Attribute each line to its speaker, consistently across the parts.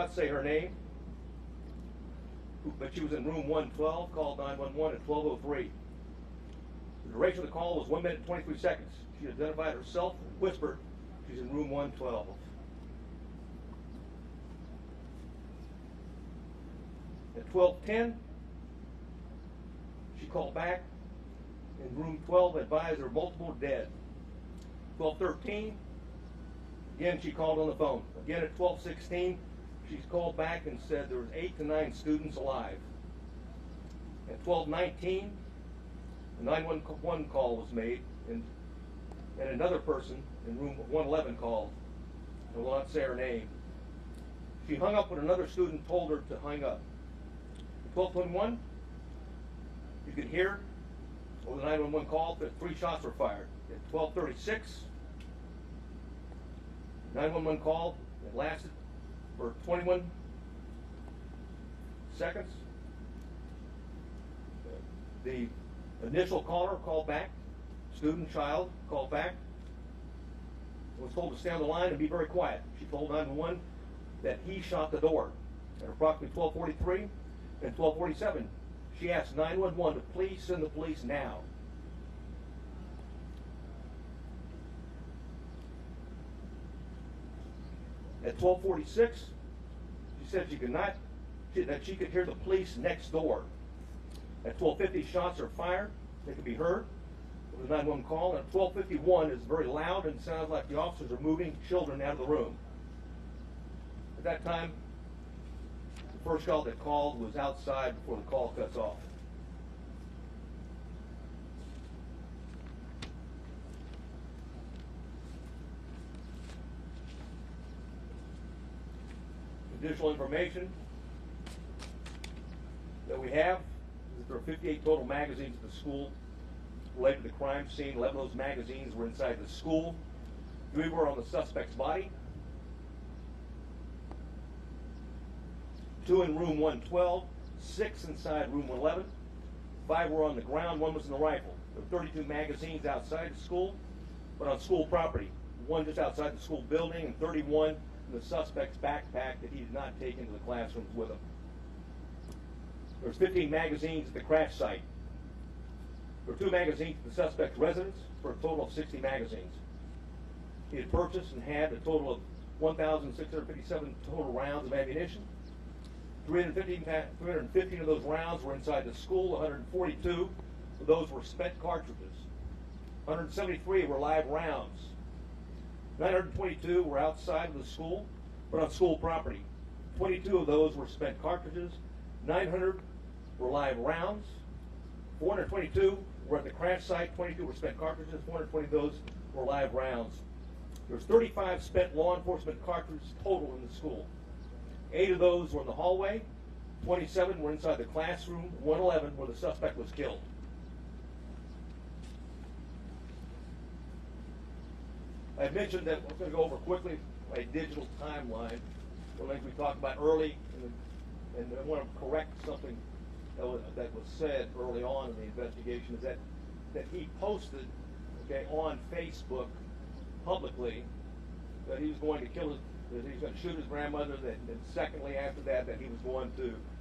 Speaker 1: Not say her name, but she was in room 112, called 911 at 12:03. The duration of the call was 1 minute and 23 seconds. She identified herself and whispered, she's in room 112. At 12:10, she called back in room 12, advised there were multiple dead. 12:13, again she called on the phone. Again at 12:16, she's called back and said there was 8 to 9 students alive. At 12:19, a 911 call was made, and another person in room 111 called. I will not say her name. She hung up when another student told her to hang up. At 12:21, you could hear over the 911 call that 3 shots were fired. At 12:36, 911 call, it lasted for 21 seconds. The initial caller called back, student, child, called back, was told to stay on the line and be very quiet. She told 911 that he shot the door. At approximately 12:43 and 12:47, she asked 911 to please send the police now. At 12:46, she said she could not, that she could hear the police next door. At 12:50, shots are fired. They could be heard. It was a 911 call. And at 12:51, it's very loud and sounds like the officers are moving children out of the room. At that time, the first call that called was outside before the call cuts off. Additional information that we have is that there are 58 total magazines at the school related to the crime scene. 11 of those magazines were inside the school. 3 were on the suspect's body. 2 in room 112, 6 inside room 111. 5 were on the ground, 1 was in the rifle. There were 32 magazines outside the school, but on school property. 1 just outside the school building, and 31 in the suspect's backpack that he did not take into the classrooms with him. There's 15 magazines at the crash site. There were 2 magazines at the suspect's residence for a total of 60 magazines. He had purchased and had a total of 1,657 total rounds of ammunition. 315 of those rounds were inside the school. 142 of those were spent cartridges. 173 were live rounds. 922 were outside of the school, but on school property. 22 of those were spent cartridges. 900 were live rounds. 422 were at the crash site. 22 were spent cartridges. 420 of those were live rounds. There's 35 spent law enforcement cartridges total in the school. 8 of those were in the hallway. 27 were inside the classroom. 111 where the suspect was killed. I mentioned that I'm going to go over quickly a digital timeline. One of the things we talked about early, and I want to correct something that was said early on in the investigation, is that he posted, on Facebook publicly that he was going to kill that he was going to shoot his grandmother. And secondly, after that he was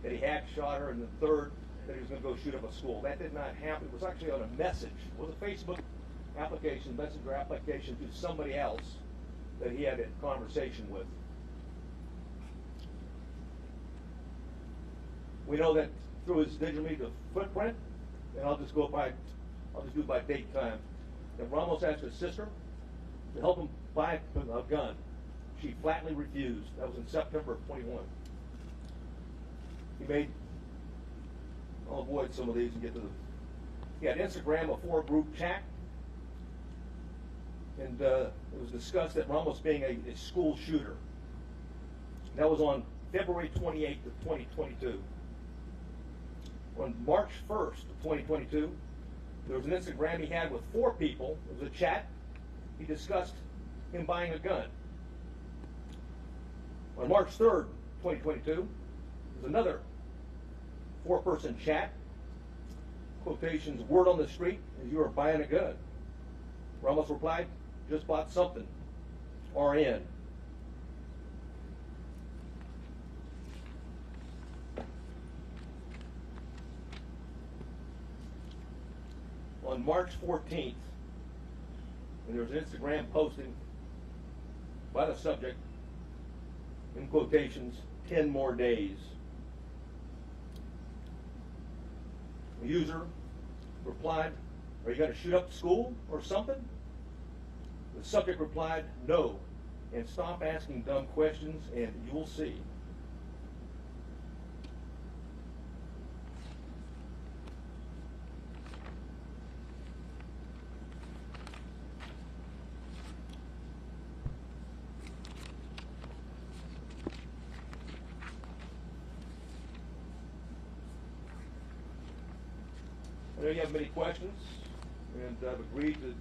Speaker 1: that he had shot her, and the third that he was going to go shoot up a school. That did not happen. It was actually on a message. It was a Facebook application, messenger application to somebody else that he had a conversation with. We know that through his digital media footprint, and I'll just do it by date time, that Ramos asked his sister to help him buy a gun. She flatly refused. That was in September of 21. I'll avoid some of these and get to he had Instagram, a 4-group chat. And it was discussed that Ramos being a school shooter. That was on February 28th of 2022. On March 1st of 2022, there was an Instagram he had with 4 people. It was a chat. He discussed him buying a gun. On March 3rd, 2022, there was another 4-person chat. Quotations, word on the street is you are buying a gun. Ramos replied, just bought something. RN. on March 14th, and there was an Instagram posting by the subject, in quotations, 10 more days. The user replied, "Are you going to shoot up the school or something?" The subject replied, "No, and stop asking dumb questions and you'll see." I know you have many questions, and I've agreed to